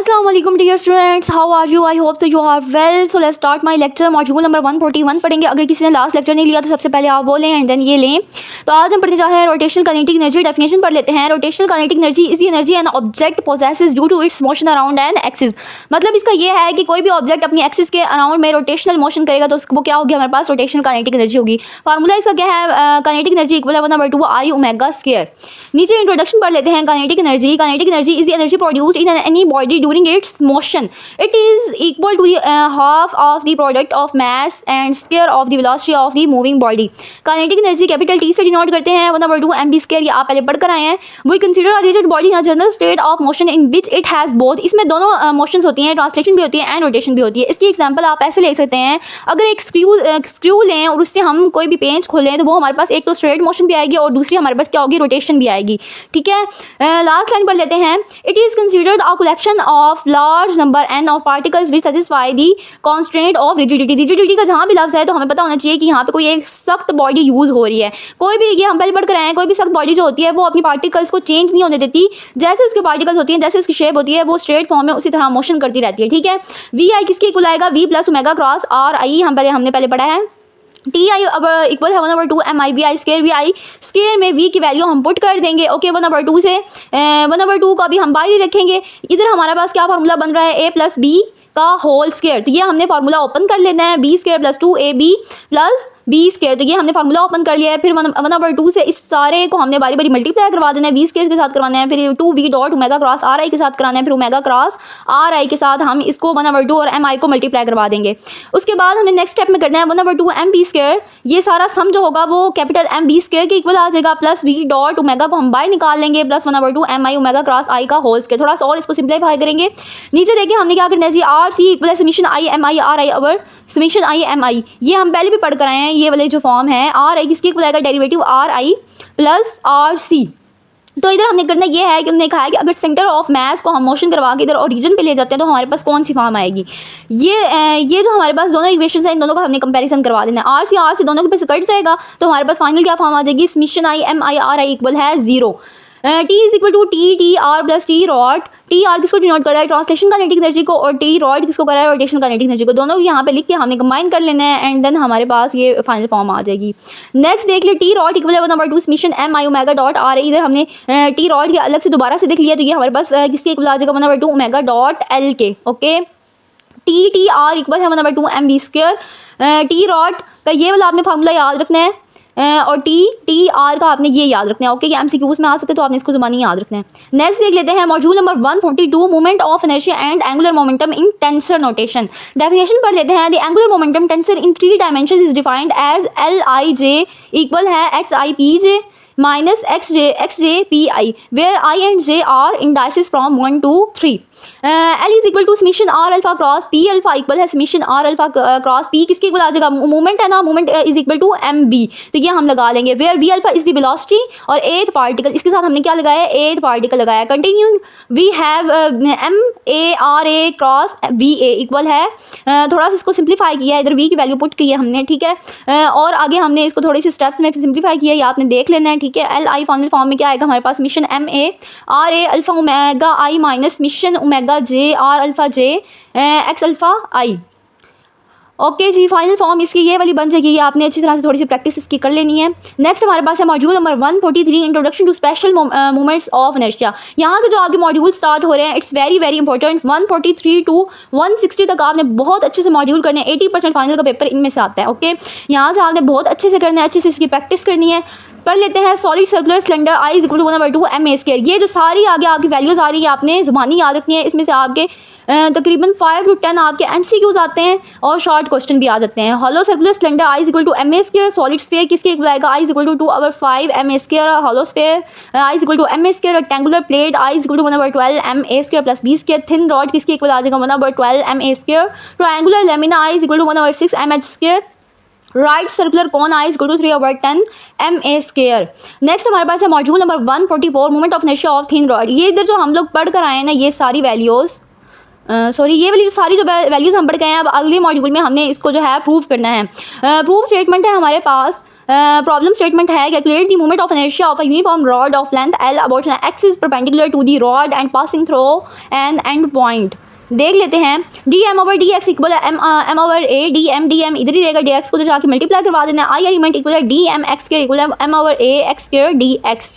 Assalamu alaikum dear students, how are you? I hope so you are well. So let's start my lecture. Module number 141 पढ़ेंगे. अगर किसी ने last lecture नहीं लिया तो सबसे पहले आप बोलें एंड देन ये लें. तो आज हम पढ़ने जा रहे हैं रोटेशनल काइनेटिक एनर्जी. डेफिनेशन पढ़ लेते हैं. Rotational kinetic energy is the energy an object possesses due to its motion around an axis. मतलब इसका ये है कि कोई भी ऑब्जेक्ट अपनी एक्सिस के अराउंड में रोटेशनल मोशन करेगा तो उसको क्या होगी, हमारे पास रोटेशनल काइनेटिक एनर्जी होगी. फार्मूला इसका क्या है, काइनेटिक एनर्जी इक्वल है 1/2 I ओमेगा स्क्वायर. नीचे इंट्रोडक्शन पढ़ लेते हैं. Kinetic energy is the energy produced in any body during its motion. It is equal to the half of the product of mass and square of the velocity of the moving body. Kinetic energy capital T से denote करते हैं 1/2 mv square. ये आप पहले पढ़ कर आए हैं. We consider a rigid body in a general state of motion in which it has both. इसमें दोनों मोशंस होती हैं, ट्रांसलेशन भी होती है एंड रोटेशन भी होती है. इसकी एग्जांपल आप ऐसे ले सकते हैं. अगर एक स्क्रू लें और उससे हम कोई भी पेंच खोलें तो वो हमारे पास एक तो स्ट्रेट मोशन भी आएगी और दूसरी हमारे पास क्या होगी, रोटेशन भी आएगी. ठीक है, लास्ट लाइन पढ़ लेते हैं. It is considered a collection of large number n of particles which satisfy the constraint of rigidity. Rigidity का जहाँ भी लफ्ज़ है तो हमें पता होना चाहिए कि यहाँ पे कोई एक सख्त बॉडी यूज़ हो रही है. कोई भी, ये हम पहले पढ़ कर आए हैं, कोई भी सख्त बॉडी जो होती है वो अपनी पार्टिकल्स को चेंज नहीं होने देती. जैसे उसकी पार्टिकल्स होती हैं, जैसे उसकी शेप होती है, वो स्ट्रेट फॉर्म में उसी तरह मोशन करती रहती है. ठीक है, वी आई किसके इक्वल आएगा, V plus omega cross R I. हमने पहले पढ़ा है. टी आई अब इक्वल है 1/2 MI V I square. V I square में वी की वैल्यू हम पुट कर देंगे. ओके, 1/2 से 1/2 को अभी हम बाहर ही रखेंगे. इधर हमारे पास क्या फार्मूला बन रहा है, a प्लस बी का होल स्क्वायर. तो ये हमने फार्मूला ओपन कर लेना है. B square plus 2ab plus B square. तो ये हमने फार्मूला ओपन कर लिया है. फिर 1/2 से इस सारे को हमने बारी बारी मल्टीप्लाई करवा देना है. बी स्क्वायर के साथ करवाना है, फिर 2b dot omega cross R आई के साथ कराना है, फिर ओमेगा क्रॉस आर आई के साथ हम इसको 1/2 और एम आई को मल्टीप्लाई करवा देंगे. उसके बाद हमें नेक्स्ट स्टेप में करना है 1/2 एम बी स्क्वायर. ये सारा सम जो होगा वो कैपिटल एम बी स्क्वायर के इक्वल आ जाएगा, प्लस बी डॉट ओमेगा को हम बाहर निकाल लेंगे, प्लस 1/2 एम आई ओमेगा क्रॉस आई का होल स्क्वायर. थोड़ा सा और इसको सिंप्लीफाई करेंगे. नीचे देखिए हमने क्या करना है जी, आर सी इक्वल है summation I M I R I over summation I M I. ये हम पहले भी पढ़ कर आए हैं. ये वाले जो फॉर्म है आर आई किसके इक्वल आएगा, derivative R I plus R C. तो इधर हमने करना ये है कि उन्होंने कहा है कि अगर सेंटर ऑफ मास को हम मोशन करवा के इधर ओरिजिन पे ले जाते हैं तो हमारे पास कौन सी फॉर्म आएगी. ये जो हमारे पास दोनों इक्वेशंस हैं, इन दोनों का हमने कंपैरिजन करवा देना है. आर से दोनों के पे से कट जाएगा तो हमारे पास फाइनल क्या फॉर्म आ जाएगी, summation I M I R I equal है 0. T is equal to T R plus T rot. T R किसको डिनोट कर रहा है, ट्रांसलेशन काइनेटिक एनर्जी को, और टी रॉड किसको कर रहा है, रोटेशनल काइनेटिक एनर्जी को. दोनों यहाँ पे लिख के हमने कंबाइन कर लेना है एंड देन हमारे पास ये फाइनल फॉर्म आ जाएगी. नेक्स्ट देख लिया, टी रॉड इक्वल है 1/2 summation M I omega dot are. इधर हमने टी रॉड के अलग से दोबारा से देख लिया तो ये हमारे पास किसके इक्वल आ जाएगा, 1/2 ओमेगा डॉट एल के. ओके, टी आर इक्वल है 1/2 M B square. T rot का ये वाला आपने फार्मूला याद रखना है और टी आर का आपने ये याद रखना है. ओके, ये MCQs में आ सकते तो आपने इसको ज़बानी याद रखना है. नेक्स्ट देख लेते हैं module number 142 movement of inertia and angular momentum in tensor notation. Definition पढ़ लेते हैं. The angular momentum tensor in 3 dimension is defined as LIJ equal है XIPJ minus XJ PI where I and J are indices from 1 to 3. L is equal to summation R alpha cross P alpha equal है summation R alpha cross P. किसके equal आ जाएगा, movement है ना, movement is equal to MB. तो ये हम लगा लेंगे where V alpha is the velocity और एथ पार्टिकल. इसके साथ हमने क्या लगाया है, एथ पार्टिकल लगाया. कंटिन्यू वी हैव MARA क्रॉस VA इक्वल है, थोड़ा सा इसको सिंप्लीफाई किया है, इधर V की वैल्यू पुट की है हमने. ठीक है, और आगे हमने इसको थोड़ी सी स्टेप्स में सिंप्लीफाई किया है, ये आपने देख लेना है. ठीक है, LI फाइनल फॉर्म में क्या आएगा हमारे पास, summation MARA alpha omega I minus summation omega J R alpha J X alpha I. Okay जी, फाइनल फॉर्म इसकी ये वाली बन जाएगी. ये आपने अच्छी तरह से थोड़ी सी प्रैक्टिस इसकी कर लेनी है. नेक्स्ट हमारे पास है module number 143 introduction to special movements of inertia. यहाँ से जो आपके मॉड्यूल स्टार्ट हो रहे हैं it's very very important. 143 to 160 तक आपने बहुत अच्छे से मॉड्यूल करने हैं. 80% फाइनल का पेपर इनमें से आता है. ओके, यहाँ से आपने बहुत अच्छे से करना है, अच्छे से इसकी प्रैक्टिस करनी है. पढ़ लेते हैं. Solid circular cylinder I is equal to 1/2 MA square. ये जो सारी आगे आपकी वैल्यूज आ रही है आपने जुबानी याद रखनी है. इसमें से आपके तकरीबन 5 to 10 आपके MCQs आते हैं और शॉर्ट क्वेश्चन भी आ जाते हैं. Hollow circular cylinder I is equal to MA square. Solid sphere किसके इक्वल आएगा, I is equal to 2/5 MA square. Hollow sphere I is equal to MA square. Rectangular plate I is equal to 1/12 MA square plus B square. Thin rod किसके equal आ जाएगा, 1/12 MA square. Triangular lamina I is equal to 1/6 MH square. Right circular cone I is equal to 3/10 MA square. Next हमारे पास है module number 144 movement of inertia of thin rod. ये इधर जो हम लोग पढ़ कर आए हैं ना, ये सारी वैल्यूज़ ये वाली जो सारी जो वैल्यूज़ हम पढ़ गए हैं, अब अगले मॉड्यूल में हमने इसको जो है प्रूव करना है. प्रूफ स्टेटमेंट है हमारे पास प्रॉब्लम स्टेटमेंट है calculate the moment of inertia of a uniform rod of length L about axis perpendicular to the rod and passing through an end point. देख लेते हैं D M over D X equal है M over A D M इधर ही रहेगा D x को तो जाके मल्टीप्लाई करवा देना। आई एलिमेंट इक्वल है D M X square equal है M over A X square D X.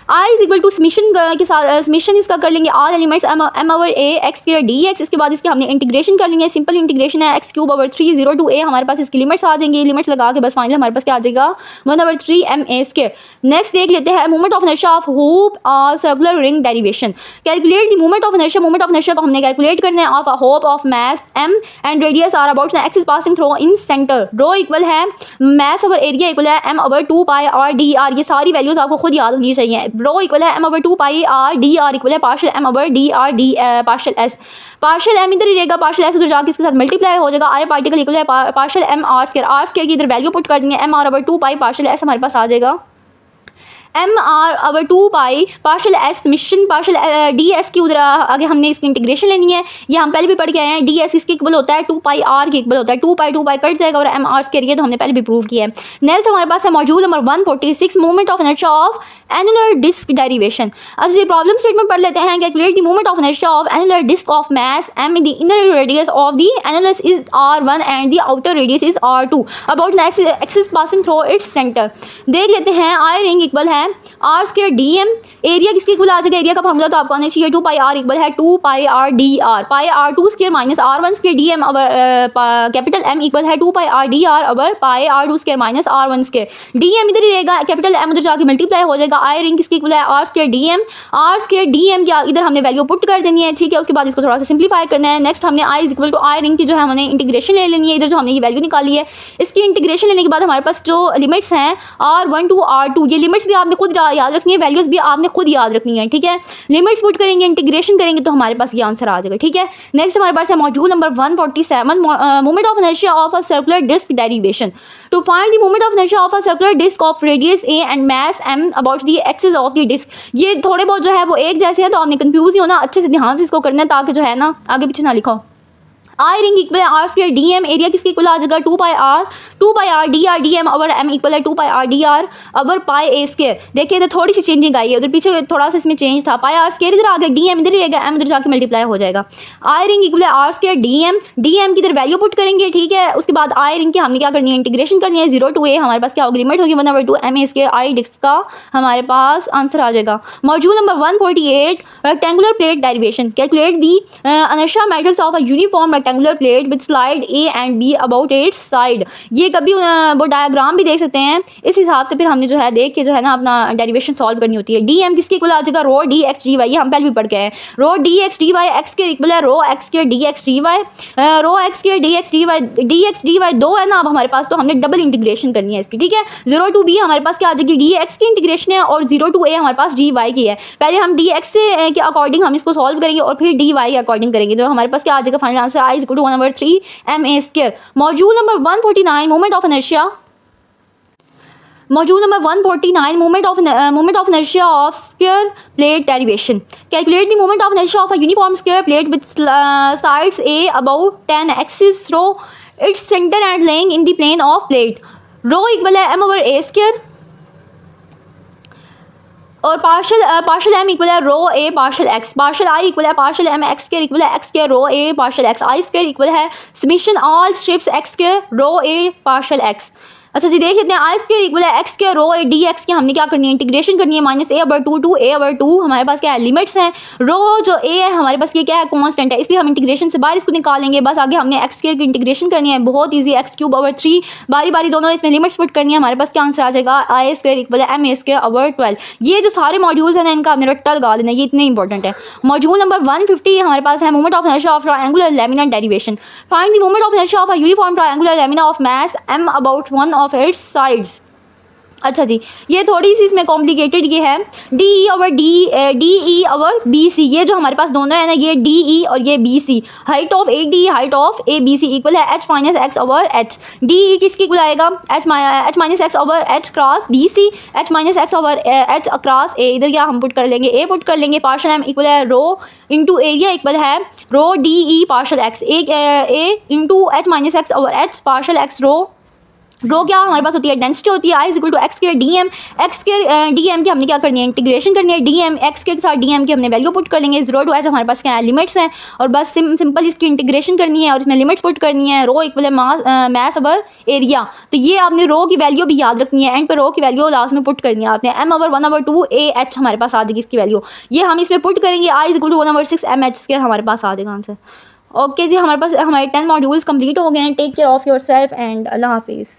I is equal to summation के साथ समीशन इसका कर लेंगे all elements M over A X square D X. इसके बाद इसके हमने इंटीग्रेशन कर लेंगे, सिंपल इंटीग्रेशन है X cube over 3 0 to A. हमारे पास इसकी लिमिट्स आ जाएंगी, लिमिट्स लगा के बस फाइनल हमारे पास क्या आ जाएगा 1/3 एम ए स्क्वायर। नेक्स्ट देख लेते हैं moment of inertia of hoop और circular ring derivation. Calculate the moment of inertia को हमने कैलकुलेट करना है of a hoop of mass M and radius R about axis passing through in centre. Rho equal है mass over area equal है M over 2 pi R D R. ये सारी values आपको खुद याद होनी चाहिए। रो इक्वल है M over 2 pi R D are equal है partial M over D R D partial S. Partial M इधर ही रहेगा, पार्शियल एस उधर जाके इसके साथ मल्टीप्लाई हो जाएगा। आर पार्टिकल इक्वल है पार्शियल एम आर स्क्वायर की इधर वैल्यू पुट कर देंगे M R over 2 pi partial S हमारे पास आ जाएगा M R over 2 pi partial S summation partial D S की उधर आगे हमने इसकी इंटीग्रेशन लेनी है। ये हम पहले भी पढ़ के आए हैं, डी एस इसके इक्वल होता है 2 पाई आर के इक्वल होता है। 2 पाई कट जाएगा और एम आर के लिए तो हमने पहले भी प्रूव किया है। नेक्स्ट हमारे पास है module number 146 movement of inertia of annular disc derivation. अब ये प्रॉब्लम स्टेटमेंट पढ़ लेते हैं। Calculate the movement of inertia of annular disc of mass M the inner radius of the annulus is r1 and the outer radius is r2 about axis passing through its centre. देख लेते हैं I ring equal है R square D M. Area किसके equal आ जाएगा, area का formula तो आपको आना चाहिए 2 पाई आर इक्वल है 2 pi R D R. Pi R 2 square minus r1 square D M over capital M equal है 2 pi R D R over pi R 2 square minus r1 square. D M इधर ही रहेगा, capital M उधर जाके multiply हो जाएगा। I ring किसके equal है R square D M. R square D M क्या इधर हमने वैल्यू पुट कर देनी है, ठीक है। उसके बाद इसको थोड़ा सा सिंप्लीफाई करना है। नेक्स्ट हमने I is equal to I ring की जो है हमने इंटीग्रेशन ले लेनी है। इधर जो हमने ये वैल्यू निकाली है इसकी इंटीग्रेशन लेने के बाद हमारे पास जो लिमिट्स हैं r1 टू r2 ये लिमिट्स भी आपने खुद याद रखनी है, वैल्यूज भी आपने खुद याद रखनी है, ठीक है। लिमिट्स पुट करेंगे, इंटीग्रेशन करेंगे तो हमारे पास ये आंसर आ जाएगा, ठीक है। नेक्स्ट हमारे पास है module number 147 moment of inertia of a circular disc derivation. To find the moment of inertia of a circular disc of radius A and mass M about the axis of the disc. ये थोड़े बहुत जो है वो एक जैसे हैं तो आपने कंफ्यूज ही होना, अच्छे से ध्यान से इसको करना है ताकि जो है ना आगे पीछे ना लिखो। आई रिंग इक्वल है R square D M. Area किसके इक्वल आ जाएगा 2 pi R D M over M equal है 2 pi R D R over pi A square. देखिए इधर थोड़ी सी चेंजिंग आई है, उधर पीछे थोड़ा सा इसमें चेंज था। पाई आर स्क्वायर इधर आ गया, डी एम इधर ही रहेगा, एम इधर जाके मल्टीप्लाई हो जाएगा। आई रिंग इक्वल है आर स्क्वायर डी एम की इधर वैल्यू पुट करेंगे, ठीक है। उसके बाद आई रिंग की हमने क्या करनी है इंटीग्रेशन करनी है 0 टू ए। हमारे पास क्या होगी लिमिट होगी 1/2 M A square I disc का हमारे पास आंसर आ जाएगा। Module number 148 rectangular plate derivation. Calculate the inertia methods of a uniform rectangular plate with slide A and B about its side. ये कभी वो डायग्राम भी देख सकते हैं, इस हिसाब से फिर हमने जो है देख के जो है ना अपना डेरिवेशन सॉल्व करनी होती है। डी एम किसके इक्वल आ जाएगा rho D X D Y. ये हम पहले भी पढ़ के आए, rho D X D Y X के इक्वल है रो एक्स के D X D Y. Rho X के डी एक्स डी वाई दो है ना अब हमारे पास, तो हमने डबल इंटीग्रेशन करनी है इसकी, ठीक है। 0 टू बी हमारे पास क्या आ जाएगी डी एक्स की इंटीग्रेशन है और 0 टू ए हमारे पास डी वाई की है। पहले हम डी एक्स से के अकॉर्डिंग हम इसको सॉल्व करेंगे और फिर डी वाई के अकॉर्डिंग करेंगे, तो हमारे पास क्या आ जाएगा final answer I is equal to 1/3 M A square. Module number 149 moment of inertia. Module number 149 moment of inertia of square plate derivation. Calculate the moment of inertia of a uniform square plate with sides A about 10 axis through its centre and laying in the plane of plate. Rho equal है M over A square और partial M equal है rho A partial X. Partial I equal है partial M X square equal है X square rho A partial X. I square equal है summation all strips X square rho A partial X. अच्छा जी देख लेते हैं I square equal है X square rho A D X की हमने क्या करनी है इंटीग्रेशन करनी है -a/2 टू a/2। हमारे पास क्या है लिमिट्स हैं। रो जो a है हमारे पास ये क्या है कांस्टेंट है, इसलिए हम इंटीग्रेशन से बाहर इसको निकालेंगे। बस आगे हमने एक्स स्क्वायर की इंटीग्रेशन करनी है, बहुत ईजी। x³/3 बारी बारी दोनों इसमें लिमिट्स पुट करनी है। हमारे पास क्या आंसर आ जाएगा आई स्क्वायर इक्वल है ma²/12। ये जो सारे मॉड्यूल्स हैं ना इनका हमने रट्टा लगा देना, ये इतने इंपॉर्टेंट है। मॉड्यूल नंबर 150 हमारे पास है moment of inertia of triangular laminar derivation. Find the moment of inertia of a uniform triangular lamina of mass m about one of its sides. अच्छा जी ये थोड़ी सी इसमें कॉम्प्लिकेटेड ये है D E over B C. ये जो हमारे पास दोनों है ना ये डी ई और ये B C. Height of A D height of A B C equal है h minus X over H. D E किसके इक्वल आएगा h minus X over H cross B C. h minus X over H cross A, इधर क्या हम put कर लेंगे ए put कर लेंगे। पार्शियल एम इक्वल है रो इंटू एरिया इक्वल है rho D E partial X. A into h minus X over H partial X rho rho क्या हमारे पास होती है, डेंसिटी होती है, I is equal to X square D M. X square D M की हमने क्या करनी है, इंटीग्रेशन करनी है, डी एम एक्स स्क्वायर के साथ डी एम की हमने वैल्यू पुट कर लेंगे। 0 to h हमारे पास क्या है, लिमिट्स हैं, और बस सिंपल इसकी इंटीग्रेशन करनी है और इसमें लिमिट्स पुट करनी है। रो इक्वल है मैस ओवर एरिया, तो ये आपने रो की वैल्यू भी याद रखनी है, एंड पे रो की वैल्यू लास्ट में पुट करनी है आपने। m/1/2 ah हमारे पास आ जाएगी इसकी वैल्यू, ये हम इसमें पुट करेंगे। आई इज इक्वल टू 1/6 mh² हमारे पास आ जाएगा आंसर। ओके जी, हमारे पास हमारे 10 मॉड्यूल्स कंप्लीट हो गए हैं। Take care of yourself and अल्लाह हाफिज़।